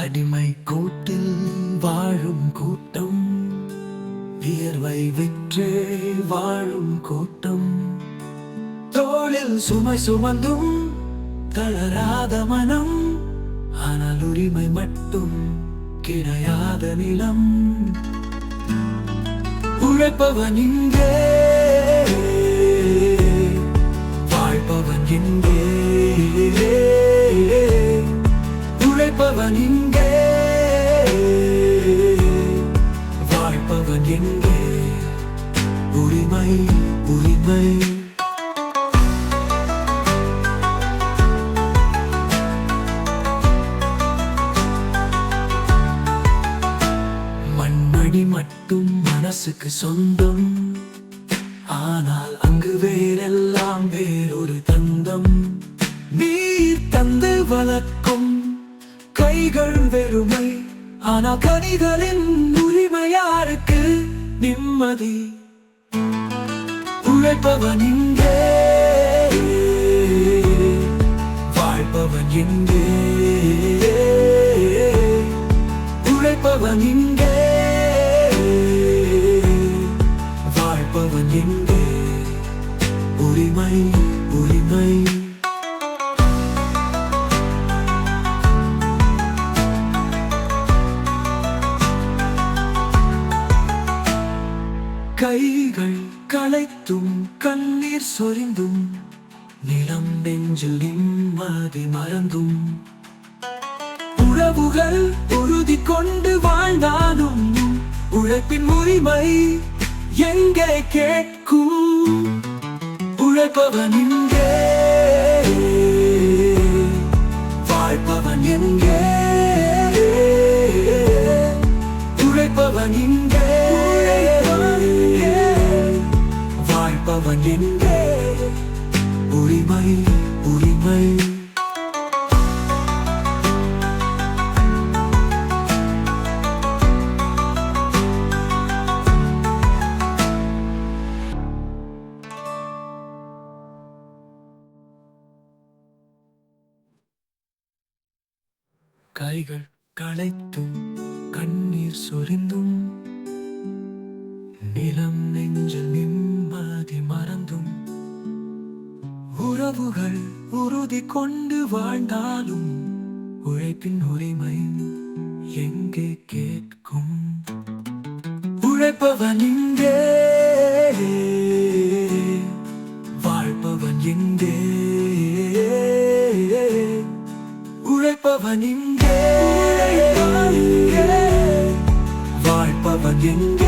அடிமை கூட்டில் வாழும் கூட்டம், வியர்வை விற்றே வாழும் கூட்டம், தோளில் சுமை சுமந்தும் தளராத மனம், ஆனால் உரிமை மட்டும் கிடையாத நிலம். உழைப்பவன் இங்கே, வாழ்பவன் இங்கே. உழைப்பவன் இங்கே, வாழ்பவன் எங்கே? உரிமை உரிமை. மண்மணி மட்டும் மனசுக்கு சொந்தம், ஆனால் அங்கு வேறெல்லாம் வேறொரு தந்தம். நீர் தந்து வளர்க்கும் கைகள் வெறுமை, ஆனால் கனிகளின் உரிமை யாருக்கு? நிம்மதி. உழைப்பவன் இங்கே, வாழ்பவன் எங்கே? உழைப்பவன் இங்கே, வாழ்பவன் எங்கே? உரிமை உரிமை. கைகள் களைத்தும் கண்ணீர் சொரிந்தும், நிலம் நெஞ்சில் நிம்மதி மறந்தும், உறவுகள் உறுதி கொண்டு வாழ்ந்தாலும் உழைப்பின் உரிமை எங்கே கேட்கும்? உழைப்பவன் இங்கே, வாழ்பவன் எங்கே? உழைப்பவன் இங்கே, வாழ்பவன் எங்கே? உரிமை உரிமை. கைகள் களைத்தும் கண்ணீர் சொரிந்தும், நிலம் நெஞ்சில் நிம்மதி மறந்தும், உறவுகள் உறுதி கொண்டு வாழ்ந்தாலும் உழைப்பின் உரிமை எங்கே கேட்கும்? உழைப்பவன் இங்கே, வாழ்பவன் எங்கே? உழைப்பவன் இங்கே, வாழ்பவன் எங்கே?